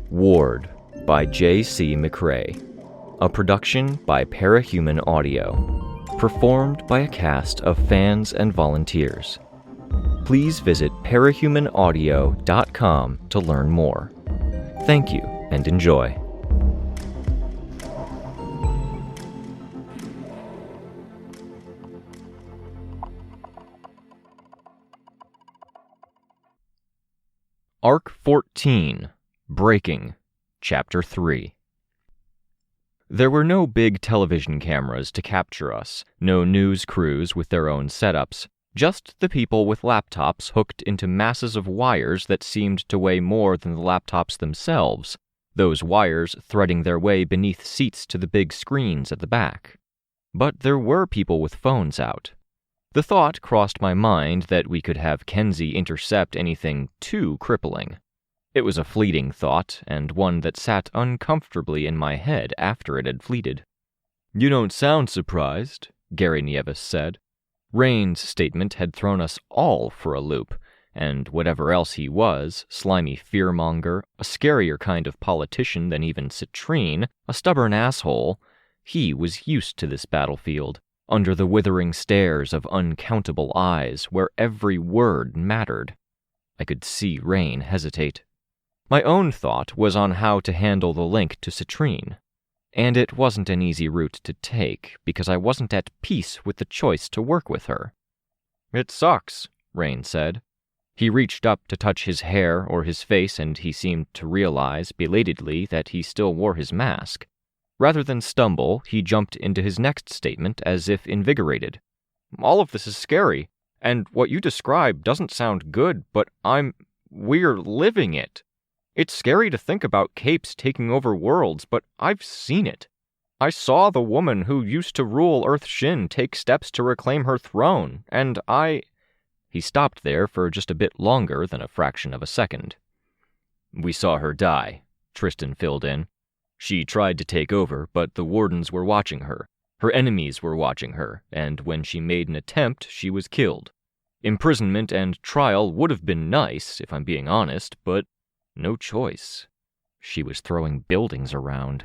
Ward by J.C. McCrae. A production by Parahuman Audio. Performed by a cast of fans and volunteers. Please visit parahumanaudio.com to learn more. Thank you and enjoy. Arc 14, Breaking, Chapter 3. There were no big television cameras to capture us, no news crews with their own setups, just the people with laptops hooked into masses of wires that seemed to weigh more than the laptops themselves, those wires threading their way beneath seats to the big screens at the back. But there were people with phones out. The thought crossed my mind that we could have Kenzie intercept anything too crippling. It was a fleeting thought, and one that sat uncomfortably in my head after it had fleeted. "You don't sound surprised," Gary Nieves said. Rein's statement had thrown us all for a loop, and whatever else he was, slimy fearmonger, a scarier kind of politician than even Citrine, a stubborn asshole, he was used to this battlefield, under the withering stares of uncountable eyes where every word mattered. I could see Rein hesitate. My own thought was on how to handle the link to Citrine, and it wasn't an easy route to take because I wasn't at peace with the choice to work with her. "It sucks," Rein said. He reached up to touch his hair or his face, and he seemed to realize, belatedly, that he still wore his mask. Rather than stumble, he jumped into his next statement as if invigorated. "All of this is scary, and what you described doesn't sound good, but we're living it. It's scary to think about capes taking over worlds, but I've seen it. I saw the woman who used to rule Earth Shin take steps to reclaim her throne, and He stopped there for just a bit longer than a fraction of a second. "We saw her die," Tristan filled in. "She tried to take over, but the wardens were watching her. Her enemies were watching her, and when she made an attempt, she was killed. Imprisonment and trial would have been nice, if I'm being honest, but no choice. She was throwing buildings around.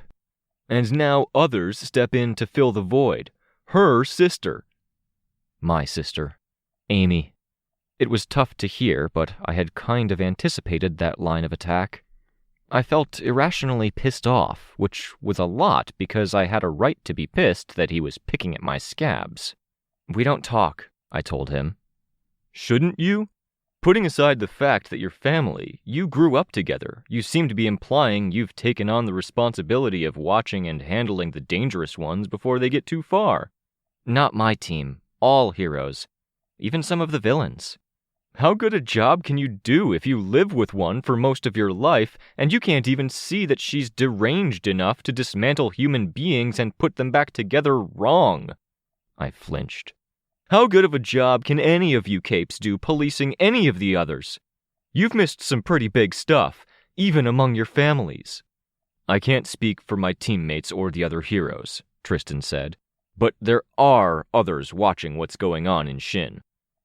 And now others step in to fill the void. Her sister." My sister. Amy. It was tough to hear, but I had kind of anticipated that line of attack. I felt irrationally pissed off, which was a lot because I had a right to be pissed that he was picking at my scabs. "We don't talk," I told him. "Shouldn't you? Putting aside the fact that you're family, you grew up together. You seem to be implying you've taken on the responsibility of watching and handling the dangerous ones before they get too far." "Not my team. All heroes. Even some of the villains." "How good a job can you do if you live with one for most of your life and you can't even see that she's deranged enough to dismantle human beings and put them back together wrong?" I flinched. "How good of a job can any of you capes do policing any of the others? You've missed some pretty big stuff, even among your families." "I can't speak for my teammates or the other heroes," Tristan said, "but there are others watching what's going on in Shin.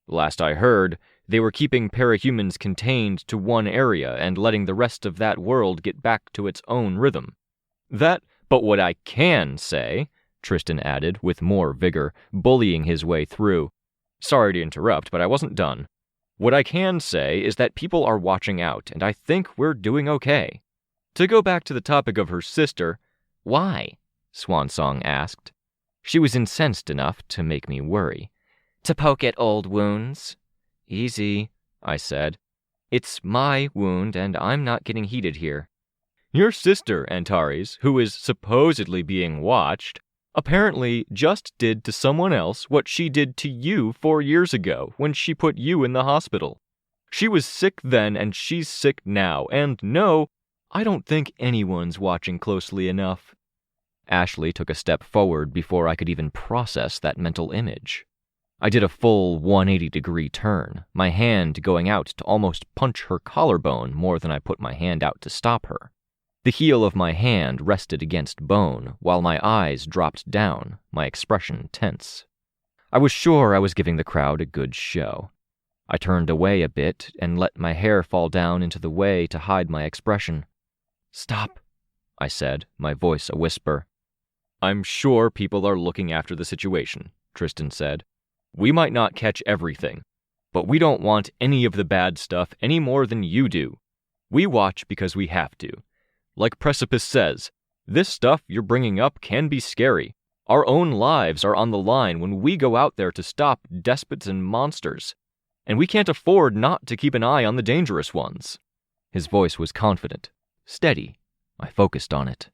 Last I heard, they were keeping parahumans contained to one area and letting the rest of that world get back to its own rhythm. But what I can say," Tristan added with more vigor, bullying his way through. "Sorry to interrupt, but I wasn't done. What I can say is that people are watching out, and I think we're doing okay. To go back to the topic of her sister..." "Why?" Swansong asked. She was incensed enough to make me worry. "To poke at old wounds?" "Easy," I said. "It's my wound, and I'm not getting heated here." "Your sister, Antares, who is supposedly being watched, apparently just did to someone else what she did to you 4 years ago when she put you in the hospital. She was sick then and she's sick now, and no, I don't think anyone's watching closely enough." Ashley took a step forward before I could even process that mental image. I did a full 180-degree turn, my hand going out to almost punch her collarbone more than I put my hand out to stop her. The heel of my hand rested against bone, while my eyes dropped down, my expression tense. I was sure I was giving the crowd a good show. I turned away a bit and let my hair fall down into the way to hide my expression. "Stop," I said, my voice a whisper. "I'm sure people are looking after the situation," Tristan said. "We might not catch everything, but we don't want any of the bad stuff any more than you do. We watch because we have to. Like Precipice says, this stuff you're bringing up can be scary. Our own lives are on the line when we go out there to stop despots and monsters, and we can't afford not to keep an eye on the dangerous ones." His voice was confident, steady. I focused on it.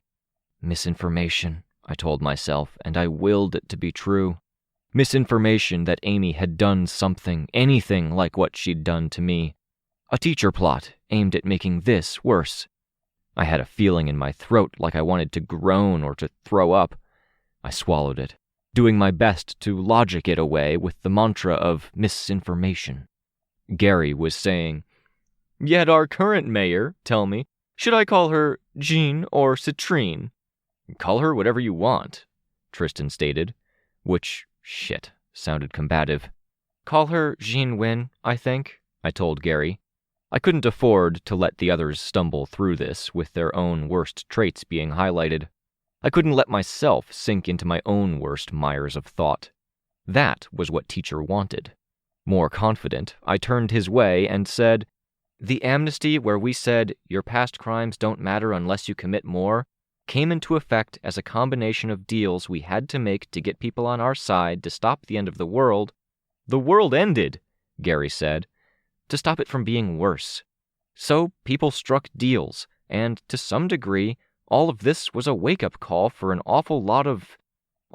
Misinformation, I told myself, and I willed it to be true. Misinformation that Amy had done something, anything like what she'd done to me. A teacher plot aimed at making this worse. I had a feeling in my throat like I wanted to groan or to throw up. I swallowed it, doing my best to logic it away with the mantra of misinformation. Gary was saying, "Yet our current mayor, tell me, should I call her Jean or Citrine?" "Call her whatever you want," Tristan stated, which, shit, sounded combative. "Call her Jean Wynn, I think," I told Gary. I couldn't afford to let the others stumble through this with their own worst traits being highlighted. I couldn't let myself sink into my own worst mires of thought. That was what Teacher wanted. More confident, I turned his way and said, "The amnesty where we said your past crimes don't matter unless you commit more came into effect as a combination of deals we had to make to get people on our side to stop the end of the world." "The world ended," Gary said, "to stop it from being worse. So people struck deals, and to some degree, all of this was a wake-up call for an awful lot of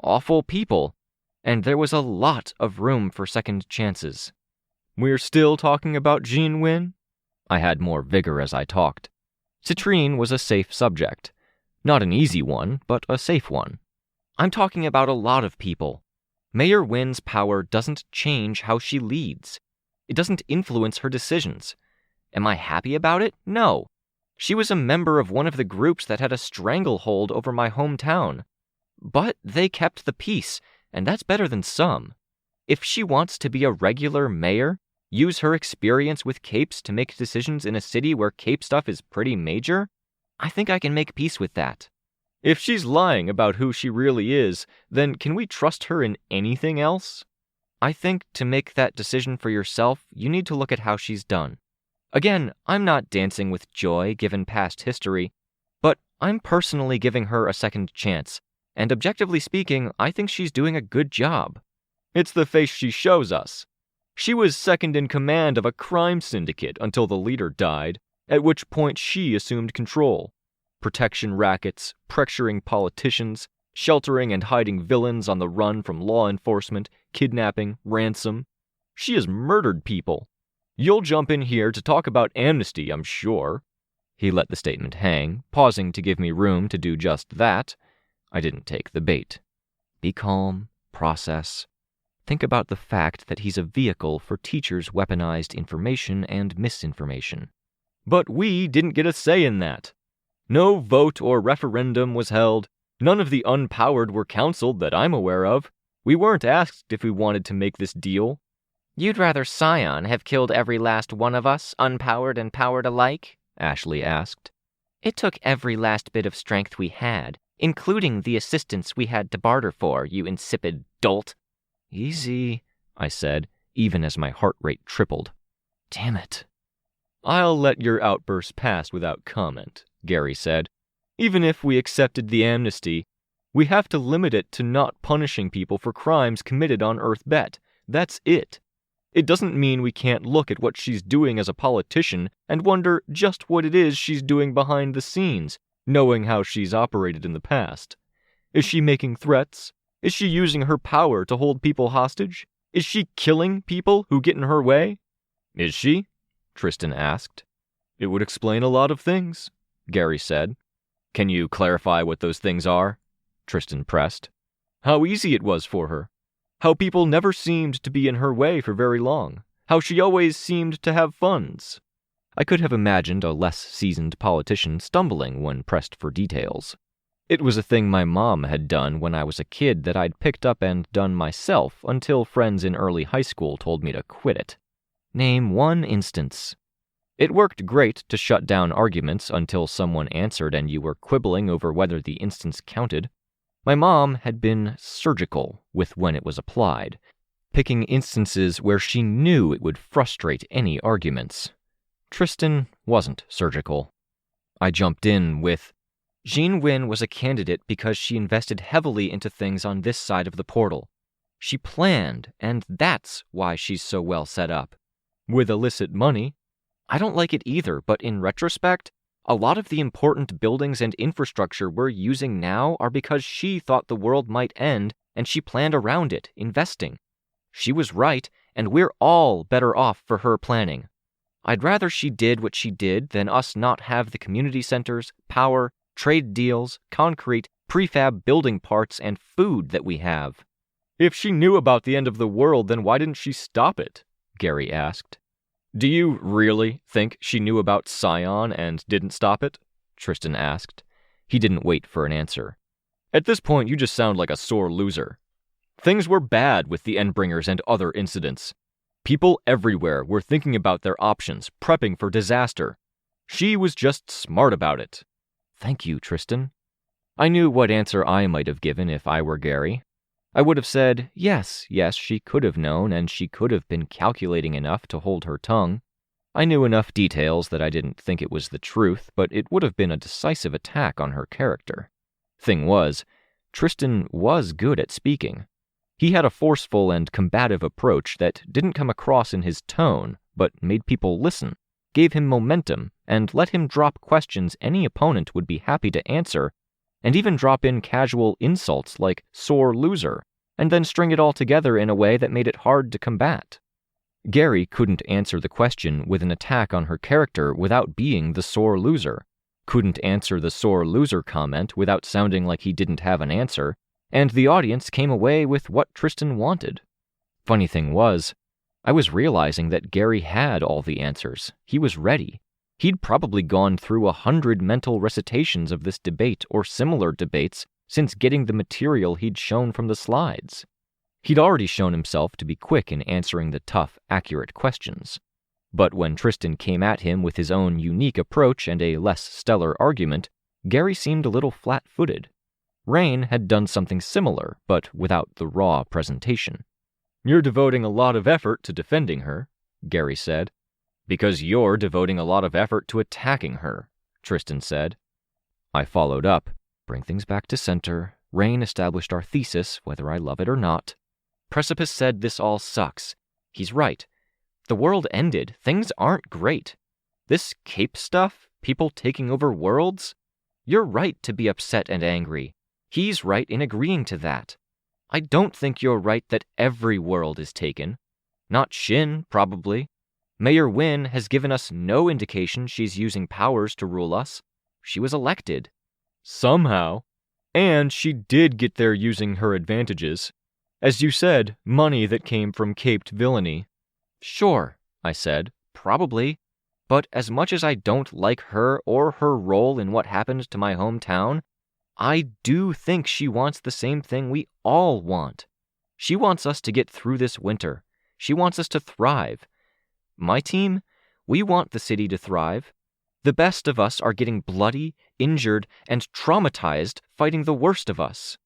awful people, and there was a lot of room for second chances." "We're still talking about Jean Wynn?" I had more vigor as I talked. Citrine was a safe subject. Not an easy one, but a safe one. "I'm talking about a lot of people. Mayor Wynn's power doesn't change how she leads. It doesn't influence her decisions. Am I happy about it? No. She was a member of one of the groups that had a stranglehold over my hometown. But they kept the peace, and that's better than some. If she wants to be a regular mayor, use her experience with capes to make decisions in a city where cape stuff is pretty major, I think I can make peace with that. If she's lying about who she really is, then can we trust her in anything else? I think to make that decision for yourself, you need to look at how she's done. Again, I'm not dancing with joy given past history, but I'm personally giving her a second chance, and objectively speaking, I think she's doing a good job. It's the face she shows us. She was second in command of a crime syndicate until the leader died, at which point she assumed control. Protection rackets, pressuring politicians, sheltering and hiding villains on the run from law enforcement, kidnapping, ransom. She has murdered people. You'll jump in here to talk about amnesty, I'm sure." He let the statement hang, pausing to give me room to do just that. I didn't take the bait. Be calm, process. Think about the fact that he's a vehicle for teachers' weaponized information and misinformation. "But we didn't get a say in that. No vote or referendum was held. None of the unpowered were counseled that I'm aware of. We weren't asked if we wanted to make this deal." "You'd rather Scion have killed every last one of us, unpowered and powered alike?" Ashley asked. "It took every last bit of strength we had, including the assistance we had to barter for, you insipid dolt." "Easy," I said, even as my heart rate tripled. "Damn it." "I'll let your outburst pass without comment," Gary said. "Even if we accepted the amnesty, we have to limit it to not punishing people for crimes committed on Earth Bet. That's it. It doesn't mean we can't look at what she's doing as a politician and wonder just what it is she's doing behind the scenes, knowing how she's operated in the past. Is she making threats? Is she using her power to hold people hostage? Is she killing people who get in her way?" "Is she?" Tristan asked. "It would explain a lot of things," Gary said. "Can you clarify what those things are?" Tristan pressed. "How easy it was for her. How people never seemed to be in her way for very long. How she always seemed to have funds. I could have imagined a less seasoned politician stumbling when pressed for details. It was a thing my mom had done when I was a kid that I'd picked up and done myself until friends in early high school told me to quit it. Name one instance. It worked great to shut down arguments until someone answered and you were quibbling over whether the instance counted. My mom had been surgical with when it was applied, picking instances where she knew it would frustrate any arguments. Tristan wasn't surgical. I jumped in with, Jean Wynn was a candidate because she invested heavily into things on this side of the portal. She planned, and that's why she's so well set up. With illicit money, I don't like it either, but in retrospect, a lot of the important buildings and infrastructure we're using now are because she thought the world might end and she planned around it, investing. She was right, and we're all better off for her planning. I'd rather she did what she did than us not have the community centers, power, trade deals, concrete, prefab building parts, and food that we have. If she knew about the end of the world, then why didn't she stop it? Gary asked. Do you really think she knew about Scion and didn't stop it? Tristan asked. He didn't wait for an answer. At this point, you just sound like a sore loser. Things were bad with the Endbringers and other incidents. People everywhere were thinking about their options, prepping for disaster. She was just smart about it. Thank you, Tristan. I knew what answer I might have given if I were Gary. I would have said, yes, she could have known, and she could have been calculating enough to hold her tongue. I knew enough details that I didn't think it was the truth, but it would have been a decisive attack on her character. Thing was, Tristan was good at speaking. He had a forceful and combative approach that didn't come across in his tone, but made people listen, gave him momentum, and let him drop questions any opponent would be happy to answer, and even drop in casual insults like sore loser, and then string it all together in a way that made it hard to combat. Gary couldn't answer the question with an attack on her character without being the sore loser, couldn't answer the sore loser comment without sounding like he didn't have an answer, and the audience came away with what Tristan wanted. Funny thing was, I was realizing that Gary had all the answers. He was ready. He'd probably gone through 100 mental recitations of this debate or similar debates since getting the material he'd shown from the slides. He'd already shown himself to be quick in answering the tough, accurate questions. But when Tristan came at him with his own unique approach and a less stellar argument, Gary seemed a little flat-footed. Rein had done something similar, but without the raw presentation. You're devoting a lot of effort to defending her, Gary said. Because you're devoting a lot of effort to attacking her, Tristan said. I followed up. Bring things back to center. Rein established our thesis, whether I love it or not. Precipice said this all sucks. He's right. The world ended. Things aren't great. This cape stuff, people taking over worlds? You're right to be upset and angry. He's right in agreeing to that. I don't think you're right that every world is taken. Not Shin, probably. Mayor Wynn has given us no indication she's using powers to rule us. She was elected. Somehow. And she did get there using her advantages. As you said, money that came from caped villainy. Sure, I said, probably. But as much as I don't like her or her role in what happened to my hometown, I do think she wants the same thing we all want. She wants us to get through this winter. She wants us to thrive. My team, we want the city to thrive. The best of us are getting bloody, injured, and traumatized fighting the worst of us.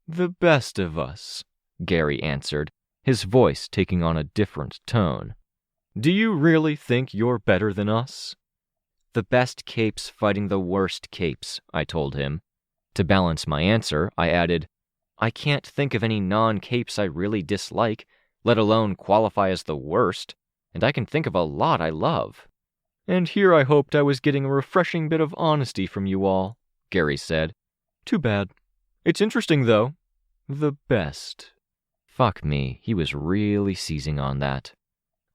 The best of us, Gary answered, his voice taking on a different tone. Do you really think you're better than us? The best capes fighting the worst capes, I told him. To balance my answer, I added, I can't think of any non-capes I really dislike, let alone qualify as the worst, and I can think of a lot I love. And here I hoped I was getting a refreshing bit of honesty from you all, Gary said. Too bad. It's interesting, though. The best. Fuck me, he was really seizing on that.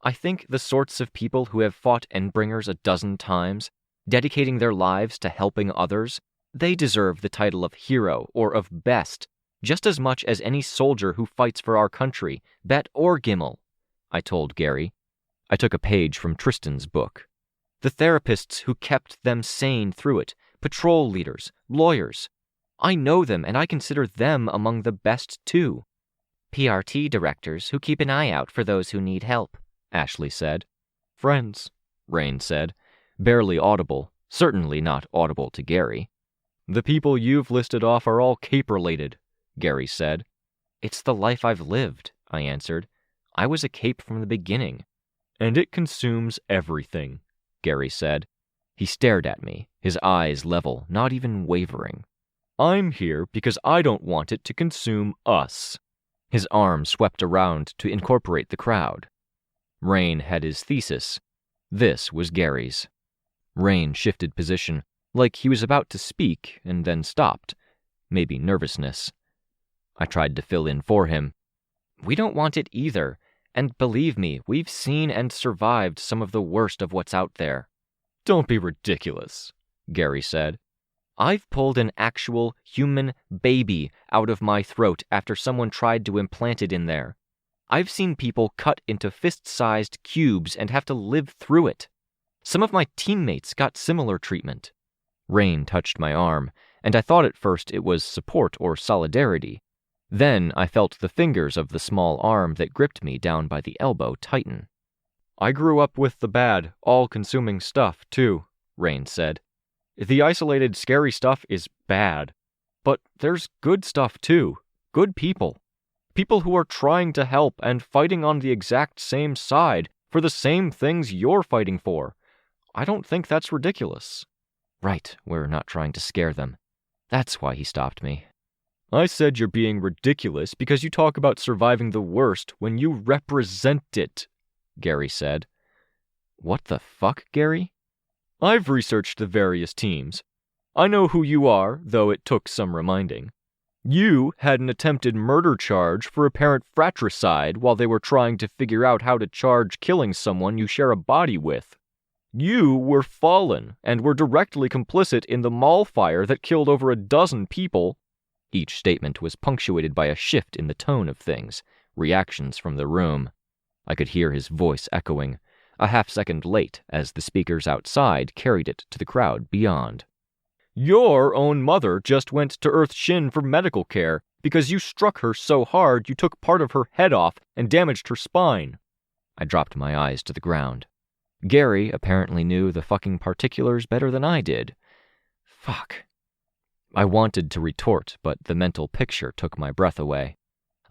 I think the sorts of people who have fought Endbringers a dozen times, dedicating their lives to helping others, they deserve the title of hero or of best, just as much as any soldier who fights for our country, Bet or Gimel, I told Gary. I took a page from Tristan's book. The therapists who kept them sane through it, patrol leaders, lawyers. I know them, and I consider them among the best, too. PRT directors who keep an eye out for those who need help, Ashley said. Friends, Rein said, barely audible, certainly not audible to Gary. The people you've listed off are all cape-related, Gary said. It's the life I've lived, I answered. I was a cape from the beginning. And it consumes everything, Gary said. He stared at me, his eyes level, not even wavering. I'm here because I don't want it to consume us. His arm swept around to incorporate the crowd. Rein had his thesis. This was Gary's. Rein shifted position, like he was about to speak, and then stopped. Maybe nervousness. I tried to fill in for him. We don't want it either, and believe me, we've seen and survived some of the worst of what's out there. Don't be ridiculous, Gary said. I've pulled an actual human baby out of my throat after someone tried to implant it in there. I've seen people cut into fist-sized cubes and have to live through it. Some of my teammates got similar treatment. Rein touched my arm, and I thought at first it was support or solidarity. Then I felt the fingers of the small arm that gripped me down by the elbow tighten. I grew up with the bad, all-consuming stuff, too, Rein said. The isolated, scary stuff is bad. But there's good stuff, too. Good people. People who are trying to help and fighting on the exact same side for the same things you're fighting for. I don't think that's ridiculous. Right, we're not trying to scare them. That's why he stopped me. I said you're being ridiculous because you talk about surviving the worst when you represent it, Gary said. What the fuck, Gary? I've researched the various teams. I know who you are, though it took some reminding. You had an attempted murder charge for apparent fratricide while they were trying to figure out how to charge killing someone you share a body with. You were Fallen and were directly complicit in the mall fire that killed over a dozen people. Each statement was punctuated by a shift in the tone of things, reactions from the room. I could hear his voice echoing, a half-second late as the speakers outside carried it to the crowd beyond. Your own mother just went to Earth Shin for medical care because you struck her so hard you took part of her head off and damaged her spine. I dropped my eyes to the ground. Gary apparently knew the fucking particulars better than I did. Fuck. I wanted to retort, but the mental picture took my breath away.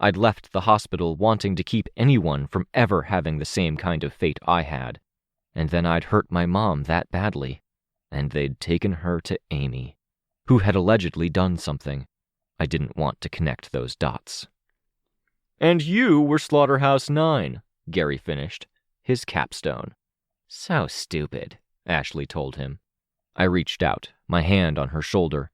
I'd left the hospital wanting to keep anyone from ever having the same kind of fate I had. And then I'd hurt my mom that badly. And they'd taken her to Amy, who had allegedly done something. I didn't want to connect those dots. And you were Slaughterhouse 9, Gary finished, his capstone. So stupid, Ashley told him. I reached out, my hand on her shoulder.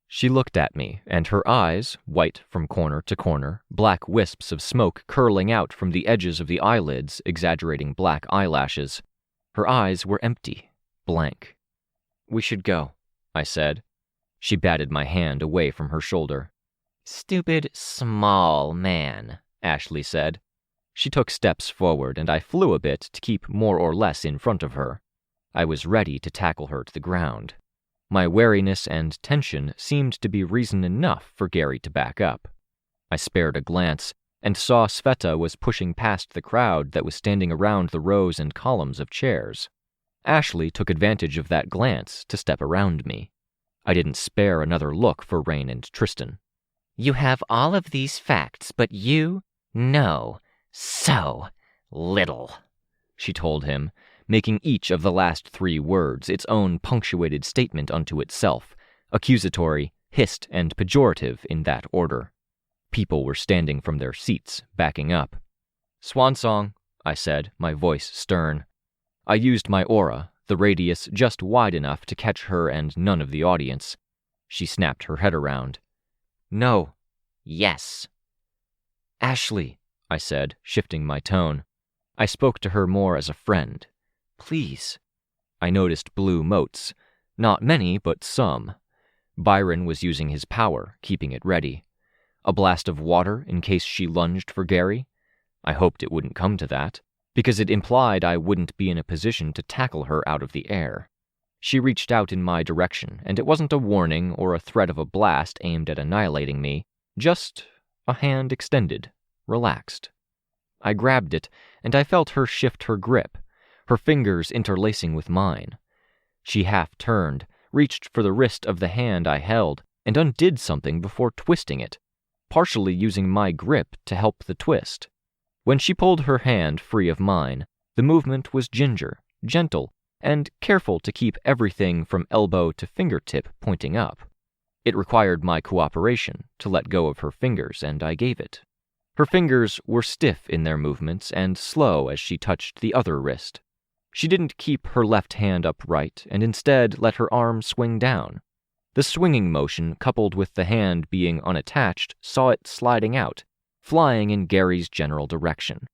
She looked at me, and her eyes, white from corner to corner, black wisps of smoke curling out from the edges of the eyelids, exaggerating black eyelashes. Her eyes were empty, blank. We should go, I said. She batted my hand away from her shoulder. Stupid, small man, Ashley said. She took steps forward, and I flew a bit to keep more or less in front of her. I was ready to tackle her to the ground. My wariness and tension seemed to be reason enough for Gary to back up. I spared a glance and saw Sveta was pushing past the crowd that was standing around the rows and columns of chairs. Ashley took advantage of that glance to step around me. I didn't spare another look for Rein and Tristan. You have all of these facts, but you know so little, she told him, making each of the last 3 words its own punctuated statement unto itself, accusatory, hissed, and pejorative in that order. People were standing from their seats, backing up. Swan song, I said, my voice stern. I used my aura, the radius just wide enough to catch her and none of the audience. She snapped her head around. No. Yes. Ashley, I said, shifting my tone. I spoke to her more as a friend. Please. I noticed blue motes. Not many, but some. Byron was using his power, keeping it ready. A blast of water in case she lunged for Gary? I hoped it wouldn't come to that. because it implied I wouldn't be in a position to tackle her out of the air. She reached out in my direction, and it wasn't a warning or a threat of a blast aimed at annihilating me, just a hand extended, relaxed. I grabbed it, and I felt her shift her grip, her fingers interlacing with mine. She half turned, reached for the wrist of the hand I held, and undid something before twisting it, partially using my grip to help the twist. When she pulled her hand free of mine, the movement was gentle, and careful to keep everything from elbow to fingertip pointing up. It required my cooperation to let go of her fingers, and I gave it. Her fingers were stiff in their movements and slow as she touched the other wrist. She didn't keep her left hand upright and instead let her arm swing down. The swinging motion, coupled with the hand being unattached, saw it sliding out, flying in Gary's general direction.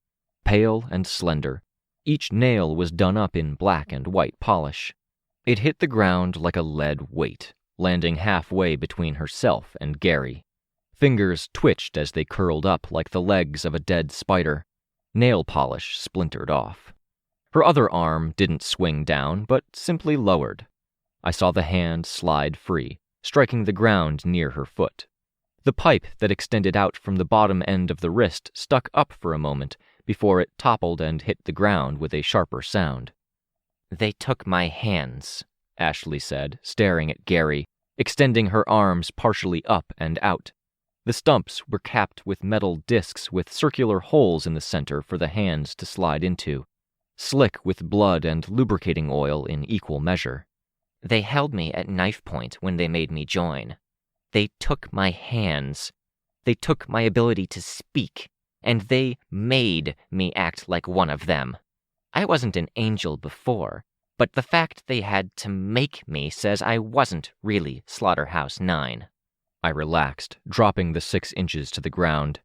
Pale and slender, each nail was done up in black and white polish. It hit the ground like a lead weight, landing halfway between herself and Gary. Fingers twitched as they curled up like the legs of a dead spider. Nail polish splintered off. Her other arm didn't swing down, but simply lowered. I saw the hand slide free, striking the ground near her foot. The pipe that extended out from the bottom end of the wrist stuck up for a moment before it toppled and hit the ground with a sharper sound. "They took my hands," Ashley said, staring at Gary, extending her arms partially up and out. The stumps were capped with metal discs with circular holes in the center for the hands to slide into, slick with blood and lubricating oil in equal measure. "They held me at knife point when they made me join. They took my hands. They took my ability to speak, and they made me act like one of them. I wasn't an angel before, but the fact they had to make me says I wasn't really Slaughterhouse 9. I relaxed, dropping the 6 inches to the ground.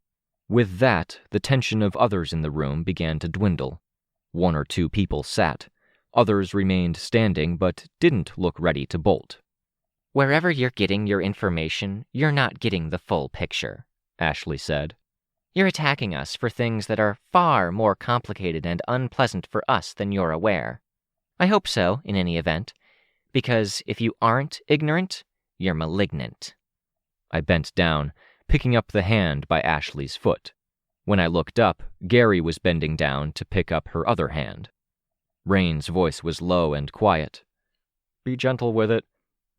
With that, the tension of others in the room began to dwindle. 1 or 2 people sat. Others remained standing but didn't look ready to bolt. "Wherever you're getting your information, you're not getting the full picture," Ashley said. "You're attacking us for things that are far more complicated and unpleasant for us than you're aware. I hope so, in any event, because if you aren't ignorant, you're malignant." I bent down, picking up the hand by Ashley's foot. When I looked up, Gary was bending down to pick up her other hand. Rein's voice was low and quiet. "Be gentle with it.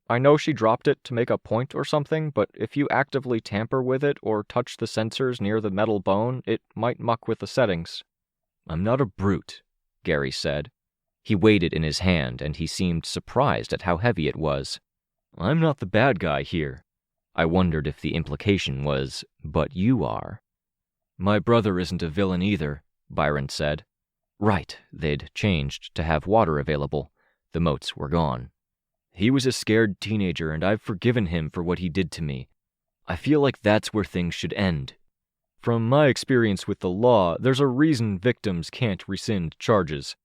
I know she dropped it to make a point or something, but if you actively tamper with it or touch the sensors near the metal bone, it might muck with the settings." "I'm not a brute," Gary said. He weighed it in his hand, and he seemed surprised at how heavy it was. "I'm not the bad guy here." I wondered if the implication was, "But you are." "My brother isn't a villain either," Byron said. Right, they'd changed to have water available. The moats were gone. "He was a scared teenager, and I've forgiven him for what he did to me. I feel like that's where things should end. From my experience with the law, there's a reason victims can't rescind charges.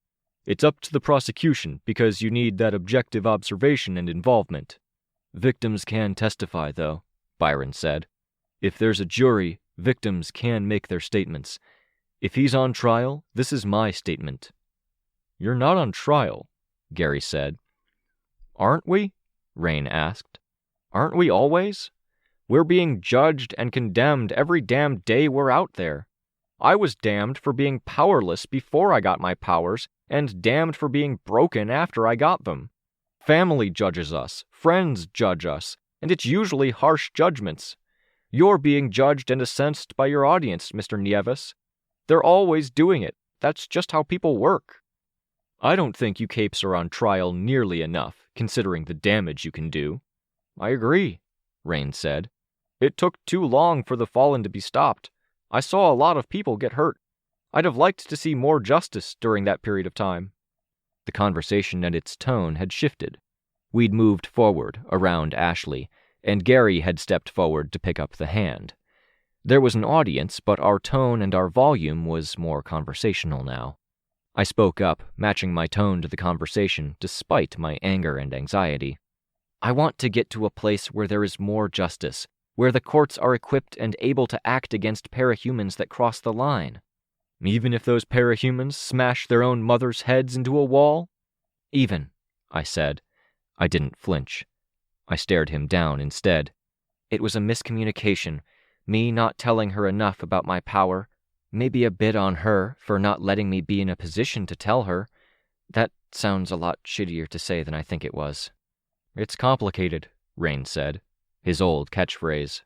It's up to the prosecution because you need that objective observation and involvement. Victims can testify, though," Byron said. "If there's a jury, victims can make their statements. If he's on trial, this is my statement." "You're not on trial," Gary said. "Aren't we?" Rein asked. "Aren't we always? We're being judged and condemned every damn day we're out there. I was damned for being powerless before I got my powers, and damned for being broken after I got them. Family judges us, friends judge us, and it's usually harsh judgments. You're being judged and assessed by your audience, Mr. Nieves. They're always doing it. That's just how people work." "I don't think you capes are on trial nearly enough, considering the damage you can do." "I agree," Rein said. "It took too long for the Fallen to be stopped. I saw a lot of people get hurt. I'd have liked to see more justice during that period of time." The conversation and its tone had shifted. We'd moved forward, around Ashley, and Gary had stepped forward to pick up the hand. There was an audience, but our tone and our volume was more conversational now. I spoke up, matching my tone to the conversation despite my anger and anxiety. "I want to get to a place where there is more justice, where the courts are equipped and able to act against parahumans that cross the line. Even if those parahumans smash their own mothers' heads into a wall? Even, I said. I didn't flinch. I stared him down instead. It was a miscommunication, me not telling her enough about my power, maybe a bit on her for not letting me be in a position to tell her. That sounds a lot shittier to say than I think it was. It's complicated, Rein said, his old catchphrase.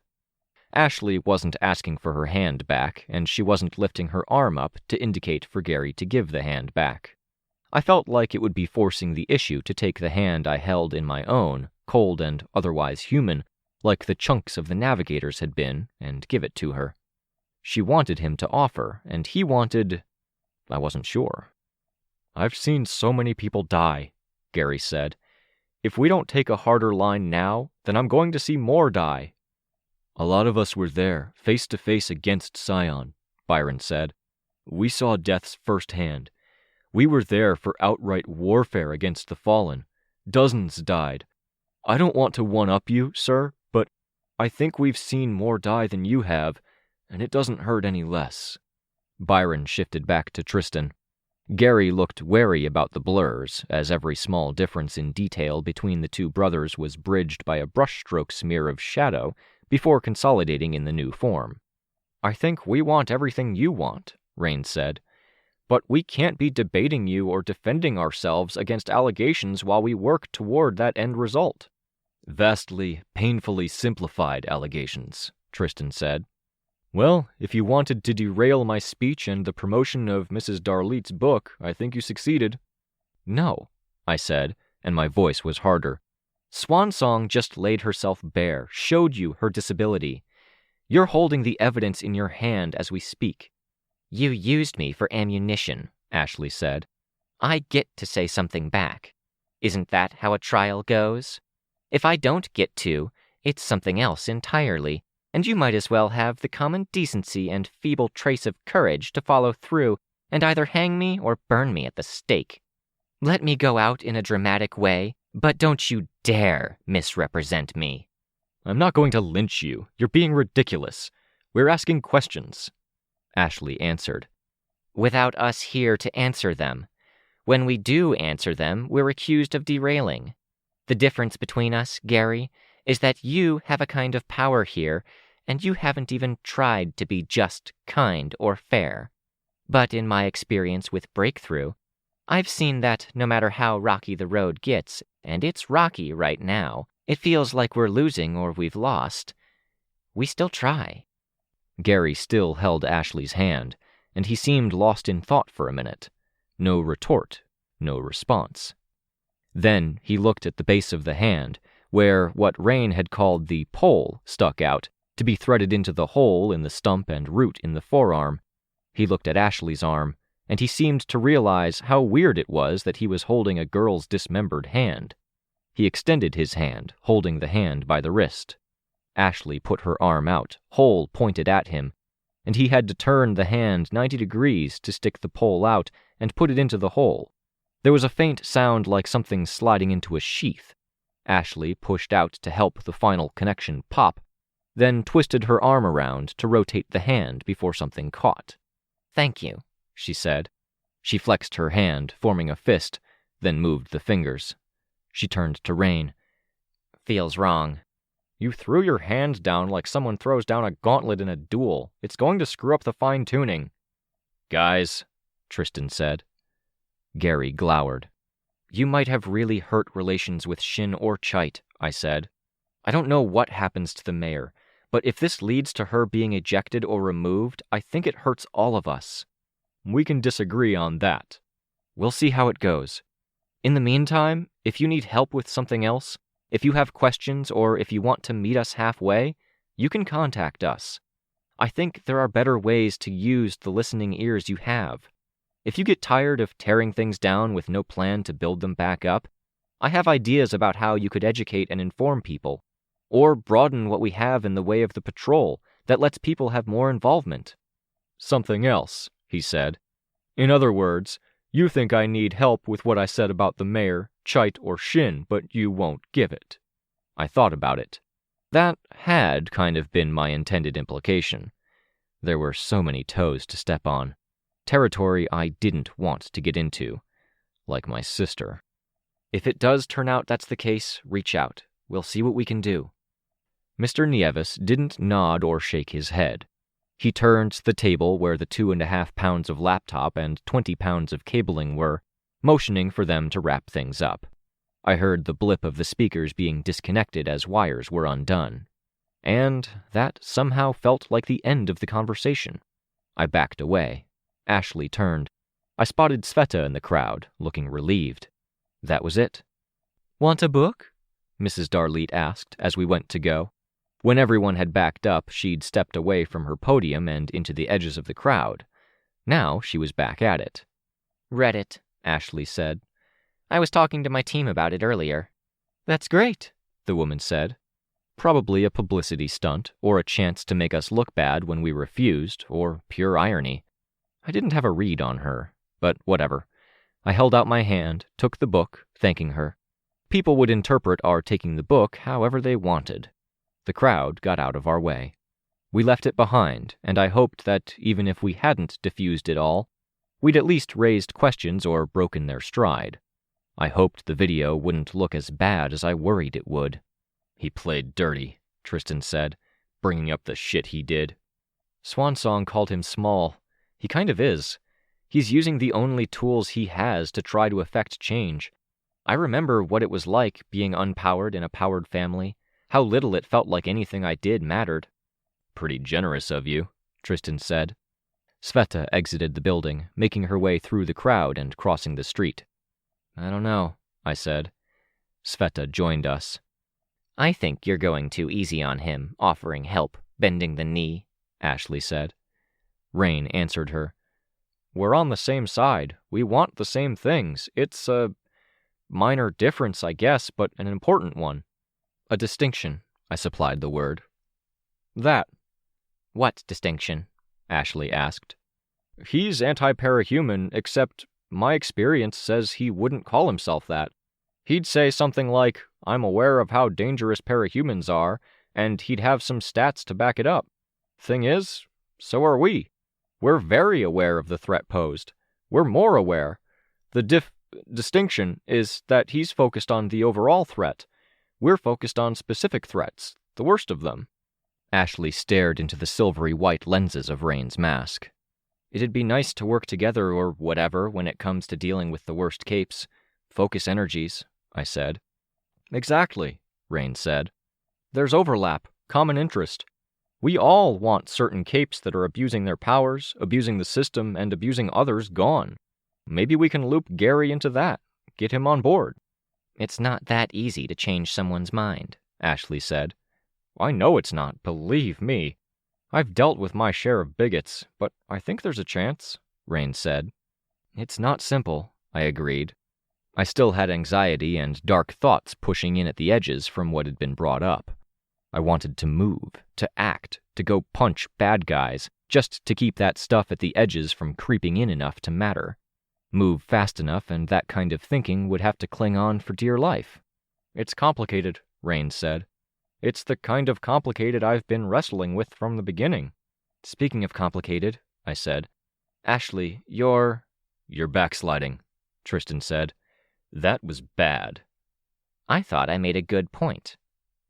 Ashley wasn't asking for her hand back, and she wasn't lifting her arm up to indicate for Gary to give the hand back. I felt like it would be forcing the issue to take the hand I held in my own, cold and otherwise human, like the chunks of the navigators had been, and give it to her. She wanted him to offer, and he wanted... I wasn't sure. I've seen so many people die, Gary said. If we don't take a harder line now, then I'm going to see more die. A lot of us were there, face to face against Scion, Byron said. We saw deaths firsthand. We were there for outright warfare against the Fallen. Dozens died. I don't want to one-up you, sir, but I think we've seen more die than you have, and it doesn't hurt any less. Byron shifted back to Tristan. Gary looked wary about the blurs, as every small difference in detail between the two brothers was bridged by a brushstroke smear of shadow before consolidating in the new form. I think we want everything you want, Rein said, but we can't be debating you or defending ourselves against allegations while we work toward that end result. Vastly, painfully simplified allegations, Tristan said. Well, if you wanted to derail my speech and the promotion of Mrs. Darleet's book, I think you succeeded. No, I said, and my voice was harder. Swansong just laid herself bare, showed you her disability. You're holding the evidence in your hand as we speak. You used me for ammunition, Ashley said. I get to say something back. Isn't that how a trial goes? If I don't get to, it's something else entirely, and you might as well have the common decency and feeble trace of courage to follow through and either hang me or burn me at the stake. Let me go out in a dramatic way, but don't you dare misrepresent me. I'm not going to lynch you. You're being ridiculous. We're asking questions. Ashley answered. Without us here to answer them. When we do answer them, we're accused of derailing. The difference between us, Gary, is that you have a kind of power here, and you haven't even tried to be just, kind, or fair. But in my experience with Breakthrough, I've seen that no matter how rocky the road gets, and it's rocky right now, it feels like we're losing or we've lost. We still try. Gary still held Ashley's hand, and he seemed lost in thought for a minute. No retort, no response. Then he looked at the base of the hand, where what Rein had called the pole stuck out, to be threaded into the hole in the stump and root in the forearm. He looked at Ashley's arm, and he seemed to realize how weird it was that he was holding a girl's dismembered hand. He extended his hand, holding the hand by the wrist. Ashley put her arm out, hole pointed at him, and he had to turn the hand 90 degrees to stick the pole out and put it into the hole. There was a faint sound like something sliding into a sheath. Ashley pushed out to help the final connection pop, then twisted her arm around to rotate the hand before something caught. Thank you, she said. She flexed her hand, forming a fist, then moved the fingers. She turned to Rein. Feels wrong. You threw your hand down like someone throws down a gauntlet in a duel. It's going to screw up the fine-tuning. Guys, Tristan said. Gary glowered. You might have really hurt relations with Shin or Chait, I said. I don't know what happens to the mayor, but if this leads to her being ejected or removed, I think it hurts all of us. We can disagree on that. We'll see how it goes. In the meantime, if you need help with something else, if you have questions or if you want to meet us halfway, you can contact us. I think there are better ways to use the listening ears you have. If you get tired of tearing things down with no plan to build them back up, I have ideas about how you could educate and inform people, or broaden what we have in the way of the patrol that lets people have more involvement. Something else, he said. In other words, you think I need help with what I said about the mayor, Chait, or Shin, but you won't give it. I thought about it. That had kind of been my intended implication. There were so many toes to step on. territory I didn't want to get into, like my sister. If it does turn out that's the case, reach out. We'll see what we can do. Mr. Nieves didn't nod or shake his head. He turned to the table where the 2.5 pounds of laptop and 20 pounds of cabling were, motioning for them to wrap things up. I heard the blip of the speakers being disconnected as wires were undone. And that somehow felt like the end of the conversation. I backed away. Ashley turned. I spotted Sveta in the crowd, looking relieved. That was it. "Want a book?" Mrs. Darlete asked as we went to go. When everyone had backed up, she'd stepped away from her podium and into the edges of the crowd. Now she was back at it. "Read it," Ashley said. "I was talking to my team about it earlier." "That's great," the woman said. Probably a publicity stunt, or a chance to make us look bad when we refused, or pure irony. I didn't have a read on her, but whatever. I held out my hand, took the book, thanking her. People would interpret our taking the book however they wanted. The crowd got out of our way. We left it behind, and I hoped that even if we hadn't diffused it all, we'd at least raised questions or broken their stride. I hoped the video wouldn't look as bad as I worried it would. "He played dirty," Tristan said, bringing up the shit he did. Swansong called him small. He kind of is. He's using the only tools he has to try to affect change. I remember what it was like being unpowered in a powered family, how little it felt like anything I did mattered. "Pretty generous of you," Tristan said. Sveta exited the building, making her way through the crowd and crossing the street. "I don't know," I said. Sveta joined us. "I think you're going too easy on him, offering help, bending the knee," Ashley said. Rein answered her. "We're on the same side. We want the same things. It's a minor difference, I guess, but an important one." "A distinction," I supplied the word. "That." "What distinction?" Ashley asked. "He's anti-parahuman, except my experience says he wouldn't call himself that. He'd say something like, 'I'm aware of how dangerous parahumans are,' and he'd have some stats to back it up. Thing is, so are we. We're very aware of the threat posed. We're more aware. The distinction is that he's focused on the overall threat. We're focused on specific threats, the worst of them." Ashley stared into the silvery white lenses of Rein's mask. "It'd be nice to work together or whatever when it comes to dealing with the worst capes. Focus energies," I said. "Exactly," Rein said. "There's overlap, common interest. We all want certain capes that are abusing their powers, abusing the system, and abusing others gone. Maybe we can loop Gary into that, get him on board." "It's not that easy to change someone's mind," Ashley said. "I know it's not, believe me. I've dealt with my share of bigots, but I think there's a chance," Rein said. "It's not simple," I agreed. I still had anxiety and dark thoughts pushing in at the edges from what had been brought up. I wanted to move, to act, to go punch bad guys, just to keep that stuff at the edges from creeping in enough to matter. Move fast enough, and that kind of thinking would have to cling on for dear life. "It's complicated," Rein said. "It's the kind of complicated I've been wrestling with from the beginning." "Speaking of complicated," I said, "Ashley, you're backsliding," Tristan said. "That was bad." "I thought I made a good point."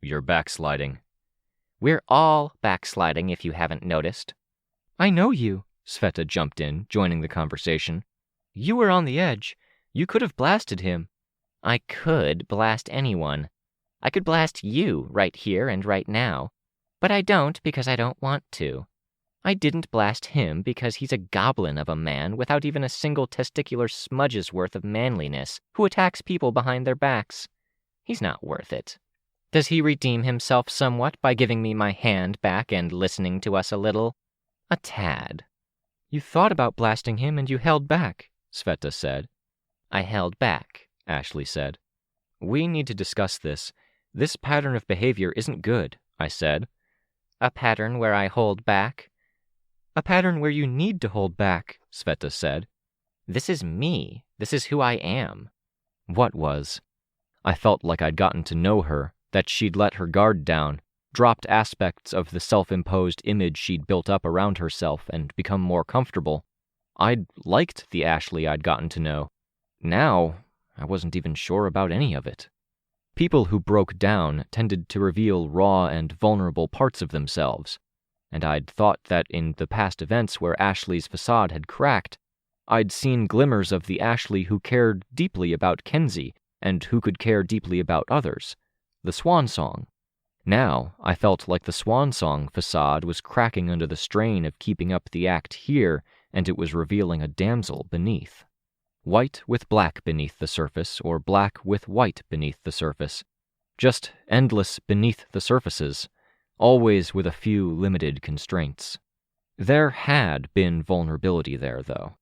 "You're backsliding." "We're all backsliding if you haven't noticed." "I know you," Sveta jumped in, joining the conversation. "You were on the edge. You could have blasted him." "I could blast anyone. I could blast you right here and right now. But I don't because I don't want to. I didn't blast him because he's a goblin of a man without even a single testicular smudge's worth of manliness who attacks people behind their backs. He's not worth it. Does he redeem himself somewhat by giving me my hand back and listening to us a little? A tad." "You thought about blasting him and you held back," Sveta said. "I held back," Ashley said. "We need to discuss this. This pattern of behavior isn't good," I said. "A pattern where I hold back?" "A pattern where you need to hold back," Sveta said. "This is me. This is who I am." What was? I felt like I'd gotten to know her, that she'd let her guard down, dropped aspects of the self-imposed image she'd built up around herself and become more comfortable. I'd liked the Ashley I'd gotten to know. Now, I wasn't even sure about any of it. People who broke down tended to reveal raw and vulnerable parts of themselves, and I'd thought that in the past events where Ashley's facade had cracked, I'd seen glimmers of the Ashley who cared deeply about Kenzie and who could care deeply about others, the swan song. Now, I felt like the swan song facade was cracking under the strain of keeping up the act here, and it was revealing a damsel beneath. White with black beneath the surface, or black with white beneath the surface. Just endless beneath the surfaces, always with a few limited constraints. There had been vulnerability there, though.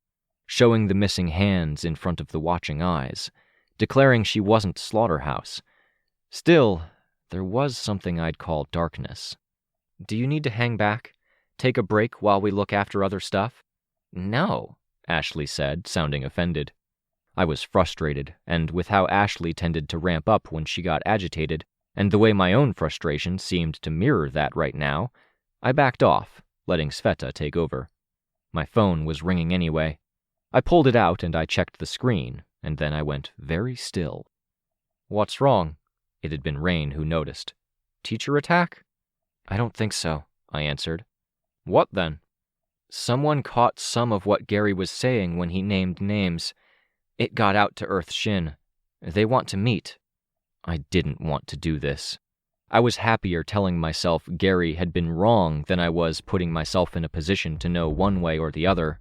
Showing the missing hands in front of the watching eyes, declaring she wasn't Slaughterhouse. Still, there was something I'd call darkness. Do you need to hang back? Take a break while we look after other stuff? No, Ashley said, sounding offended. I was frustrated, and with how Ashley tended to ramp up when she got agitated, and the way my own frustration seemed to mirror that right now, I backed off, letting Sveta take over. My phone was ringing anyway. I pulled it out and I checked the screen, and then I went very still. What's wrong? It had been Rein who noticed. Teacher attack? I don't think so, I answered. What then? Someone caught some of what Gary was saying when he named names. It got out to Earth Shin. They want to meet. I didn't want to do this. I was happier telling myself Gary had been wrong than I was putting myself in a position to know one way or the other.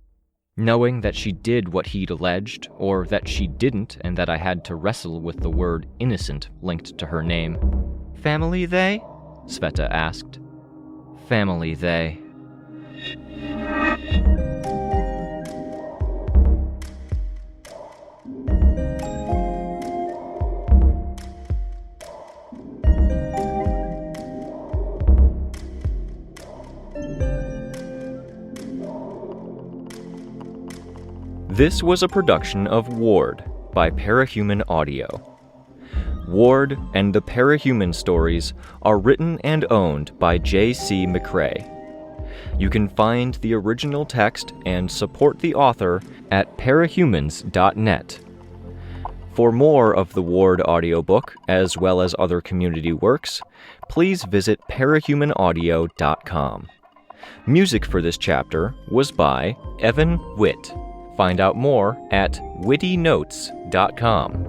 Knowing that she did what he'd alleged, or that she didn't and that I had to wrestle with the word innocent linked to her name. Family they? Sveta asked. Family they. This was a production of Ward by Parahuman Audio. Ward and the Parahuman stories are written and owned by J.C. McCrae. You can find the original text and support the author at parahumans.net. For more of the Ward audiobook, as well as other community works, please visit parahumanaudio.com. Music for this chapter was by Evan Witt. Find out more at wittynotes.com.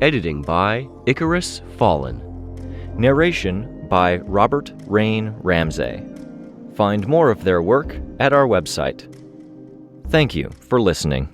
Editing by IcarusFallen. Narration by Robert Rein Ramsay. Find more of their work at our website. Thank you for listening.